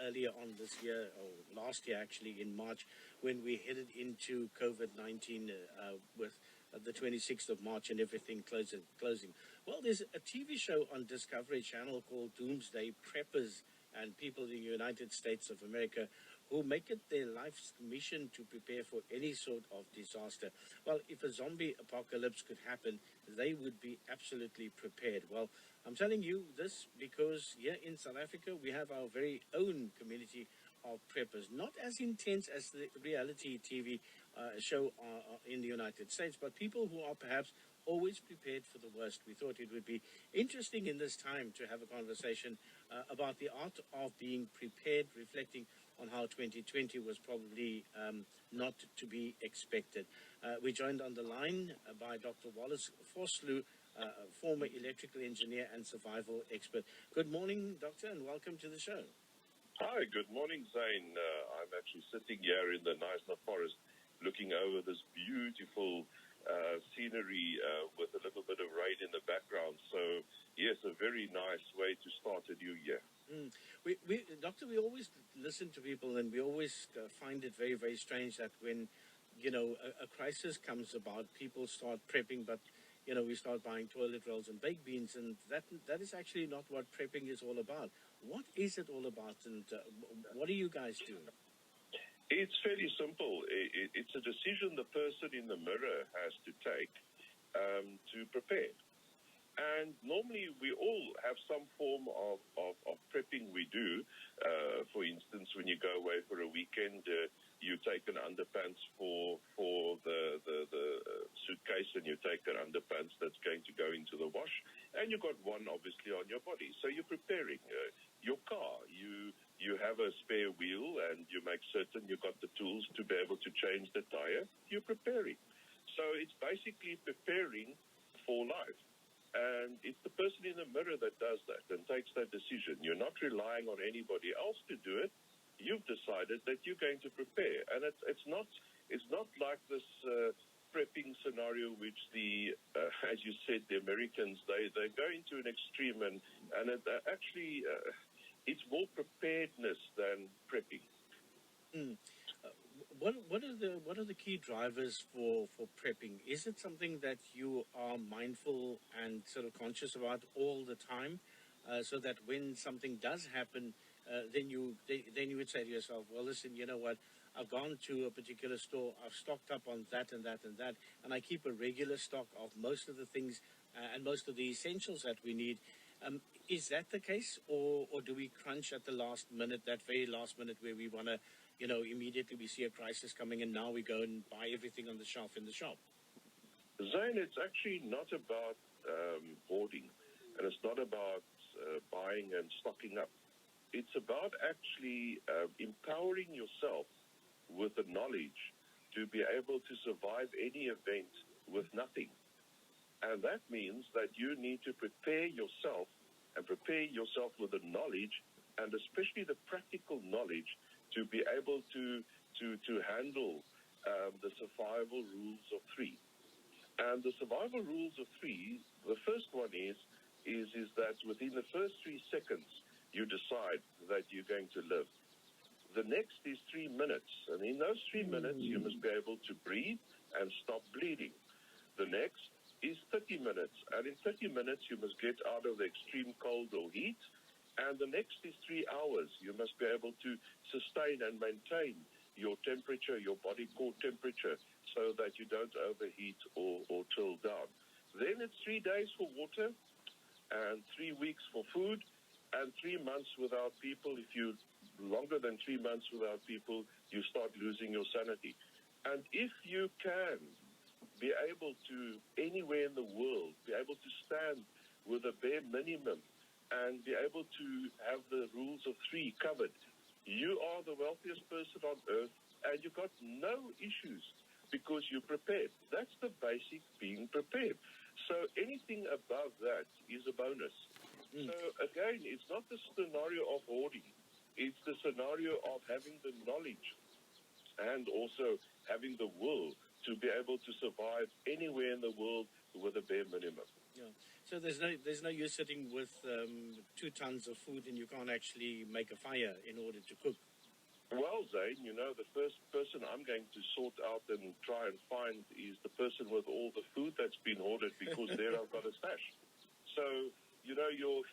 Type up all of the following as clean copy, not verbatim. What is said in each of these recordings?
earlier on this year, or last year actually, in March, when we headed into COVID-19 with the 26th of March and everything closing. Well, there's a TV show on Discovery Channel called Doomsday Preppers, and people in the United States of America who make it their life's mission to prepare for any sort of disaster. Well, if a zombie apocalypse could happen, they would be absolutely prepared. Well, I'm telling you this because here in South Africa, we have our very own community of preppers, not as intense as the reality TV show in the United States, but people who are perhaps always prepared for the worst. We thought it would be interesting in this time to have a conversation about the art of being prepared, reflecting on how 2020 was probably not to be expected. We're joined on the line by Dr. Wallace Vosloo, former electrical engineer and survival expert. Good morning, Doctor, and welcome to the show. Hi, good morning, Zane. I'm actually sitting here in the Knysna Forest looking over this beautiful scenery with a little bit of rain in the background. So, yes, a very nice way to start a new year. Doctor, we always listen to people, and we always find it very, very strange that when, a crisis comes about, people start prepping, but, we start buying toilet rolls and baked beans, and that is actually not what prepping is all about. What is it all about, and what do you guys do? It's fairly simple. It's a decision the person in the mirror has to take to prepare. And normally we all have some form of prepping we do. For instance, when you go away for a weekend, you take an underpants for the suitcase, and you take an underpants that's going to go into the wash, and you've got one obviously on your body. So you're preparing your car. You have a spare wheel, and you make certain you've got the tools to be able to change the tire. You're preparing. So it's basically preparing for life. And it's the person in the mirror that does that and takes that decision. You're not relying on anybody else to do it. You've decided that you're going to prepare. And it's not like this prepping scenario which as you said, the Americans, they go into an extreme, and actually it's more preparedness than prepping. What are the key drivers for prepping? Is it something that you are mindful and sort of conscious about all the time, so that when something does happen, then you would say to yourself, well, listen, you know what? I've gone to a particular store, I've stocked up on that and that and that, and I keep a regular stock of most of the things and most of the essentials that we need. Is that the case, or do we crunch at the last minute, that very last minute where we want to, immediately we see a crisis coming and now we go and buy everything on the shelf in the shop? Zane, it's actually not about hoarding, and it's not about buying and stocking up. It's about actually empowering yourself with the knowledge to be able to survive any event with nothing. And that means that you need to prepare yourself with the knowledge, and especially the practical knowledge, to be able to handle the survival rules of three. And the survival rules of three, the first one is that within the first 3 seconds, you decide that you're going to live. The next is 3 minutes, and in those 3 minutes, you must be able to breathe and stop bleeding. The next is 30 minutes, and in 30 minutes, you must get out of the extreme cold or heat. And the next is 3 hours. You must be able to sustain and maintain your temperature, your body core temperature, so that you don't overheat or chill down. Then it's 3 days for water, and 3 weeks for food, and 3 months without people. If you longer than 3 months without people, you start losing your sanity. And if you can be able to, anywhere in the world, be able to stand with a bare minimum and be able to have the rules of three covered, you are the wealthiest person on earth, and you've got no issues because you're prepared. That's the basic being prepared. So anything above that is a bonus. So again, it's not the scenario of hoarding. It's the scenario of having the knowledge and also having the will to be able to survive anywhere in the world with a bare minimum. Yeah. So there's no use sitting with 2 tons of food and you can't actually make a fire in order to cook. Well, Zane, the first person I'm going to sort out and try and find is the person with all the food that's been hoarded, because there I've got a stash. So, your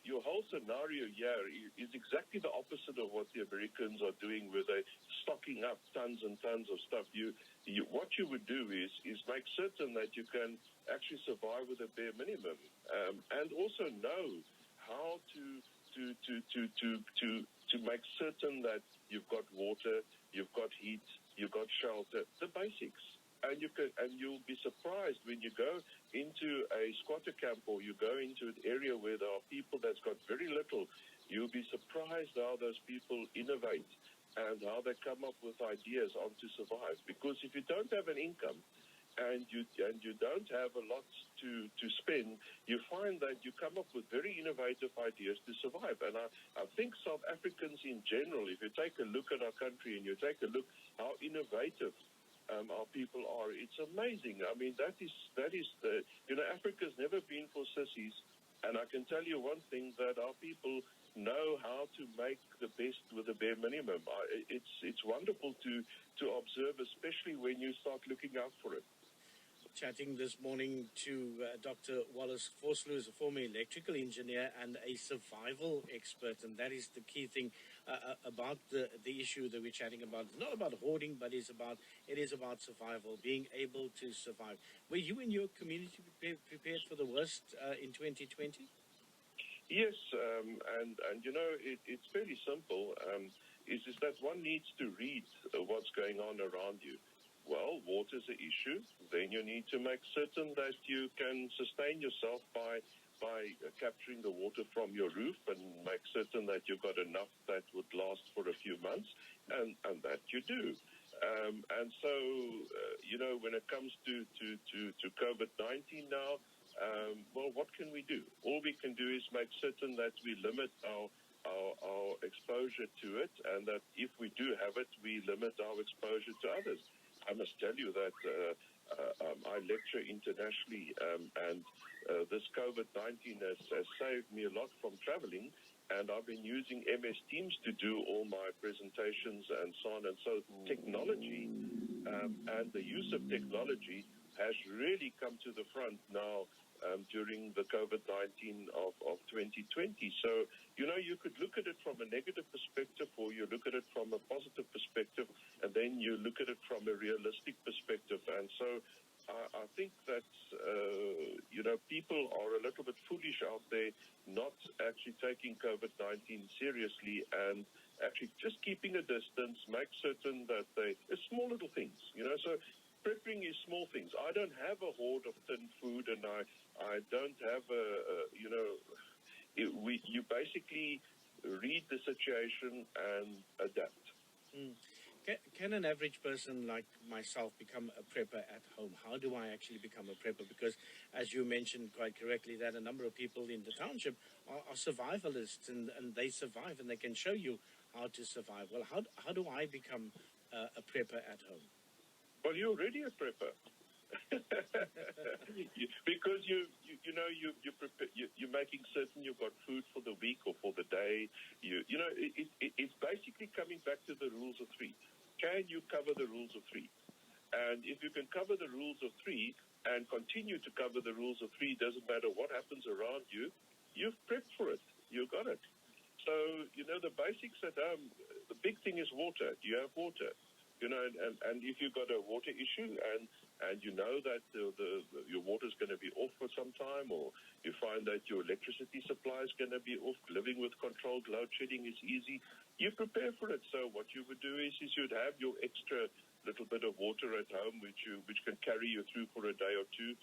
your whole scenario here is exactly the opposite of what the Americans are doing, where they're stocking up tons and tons of stuff. What you would do is make certain that you can actually survive with a bare minimum, and also know how to make certain that you've got water, you've got heat, you've got shelter, the basics. And you'll be surprised when you go into a squatter camp, or you go into an area where there are people that's got very little. You'll be surprised how those people innovate and how they come up with ideas on to survive. Because if you don't have an income and you don't have a lot to spend, you find that you come up with very innovative ideas to survive. And I think South Africans in general, if you take a look at our country and you take a look how innovative our people are, it's amazing. I mean, that is the, Africa's never been for sissies. And I can tell you one thing, that our people know how to make the best with the bare minimum. It's wonderful to observe, especially when you start looking out for it. Chatting this morning to Dr. Wallace Vosloo, who's a former electrical engineer and a survival expert, and that is the key thing about the issue that we're chatting about. It's not about hoarding, but it is about survival, being able to survive. Were you and your community prepared for the worst in 2020? Yes, and it's fairly simple. Is that one needs to read what's going on around you. Well, water's an issue. Then you need to make certain that you can sustain yourself by capturing the water from your roof, and make certain that you've got enough that would last for a few months, and that you do. And so, when it comes to COVID-19 now, well, what can we do? All we can do is make certain that we limit our exposure to it, and that if we do have it, we limit our exposure to others. I must tell you that I lecture internationally, and this COVID-19 has saved me a lot from traveling, and I've been using MS Teams to do all my presentations and so on. And so technology and the use of technology has really come to the front now during the COVID-19 of 2020. So, you could look at it from a negative perspective, or you look at it from a positive perspective, and then you look at it from a realistic perspective. And so I think that, people are a little bit foolish out there, not actually taking COVID-19 seriously, and actually just keeping a distance, make certain that it's small little things, so prepping is small things. I don't have a hoard of tin food, and I don't have you basically read the situation and adapt. Mm. Can an average person like myself become a prepper at home? How do I actually become a prepper? Because, as you mentioned quite correctly, that a number of people in the township are survivalists, and they survive, and they can show you how to survive. Well, how do I become a prepper at home? Well, you're already a prepper. Because you're making certain you've got food for the week or for the day. It's basically coming back to the rules of three. Can you cover the rules of three? And if you can cover the rules of three and continue to cover the rules of three, doesn't matter what happens around you, you've prepped for it. You got it. So, the basics at home, the big thing is water. Do you have water? And if you've got a water issue, and you know that your water's going to be off for some time, or you find that your electricity supply is going to be off, living with controlled load shedding is easy, you prepare for it. So what you would do is you'd have your extra little bit of water at home, which can carry you through for a day or two.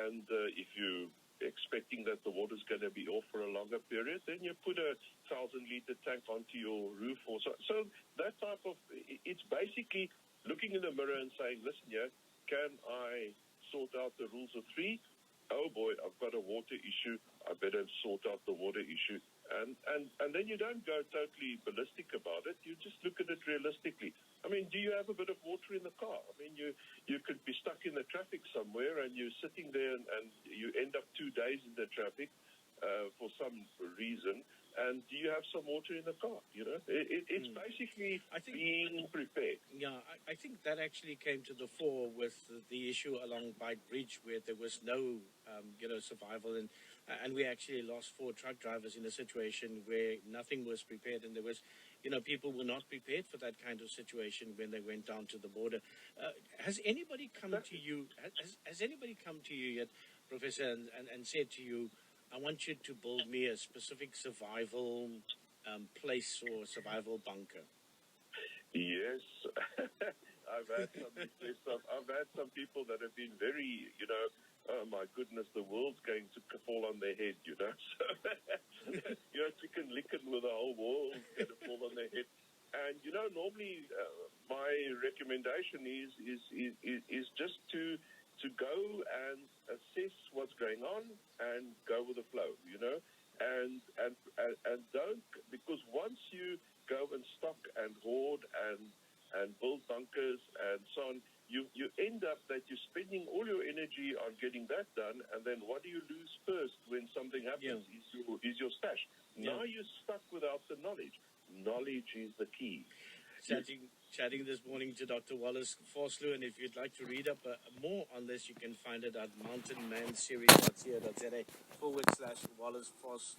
And if you expecting that the water's going to be off for a longer period, then you put a 1,000-liter tank onto your roof. Or so that type of, it's basically looking in the mirror and saying, listen, can I sort out the rules of three? Oh boy, I've got a water issue. I better sort out the water issue. And then you don't go totally ballistic about it. You just look at it realistically. I mean, do you have a bit of water in the car? I mean, you could be stuck in the traffic somewhere and you're sitting there and you end up 2 days in the traffic for some reason. And do you have some water in the car? It's basically being prepared. Yeah, I think that actually came to the fore with the issue along Bite Bridge, where there was no, survival, and we actually lost 4 truck drivers in a situation where nothing was prepared, and there was, people were not prepared for that kind of situation when they went down to the border. Has anybody come to you? Has anybody come to you yet, Professor, and said to you, I want you to build me a specific survival place or survival bunker? Yes, I've had some requests. I've had some people that have been very, oh my goodness, the world's going to fall on their head, So, Chicken Licken with the whole world's going to fall on their head. And normally my recommendation is just to go and assess what's going on and go with the flow, and don't, because once you go and stock and hoard and build bunkers and so on, you end up that you're spending all your energy on getting that done, and then what do you lose first when something happens? Is your stash. Now you're stuck without the knowledge. Knowledge is the key. Chatting this morning to Dr. Wallace Vosloo, and if you'd like to read up more on this, you can find it at mountainmanseries.co.za /Wallace Vosloo.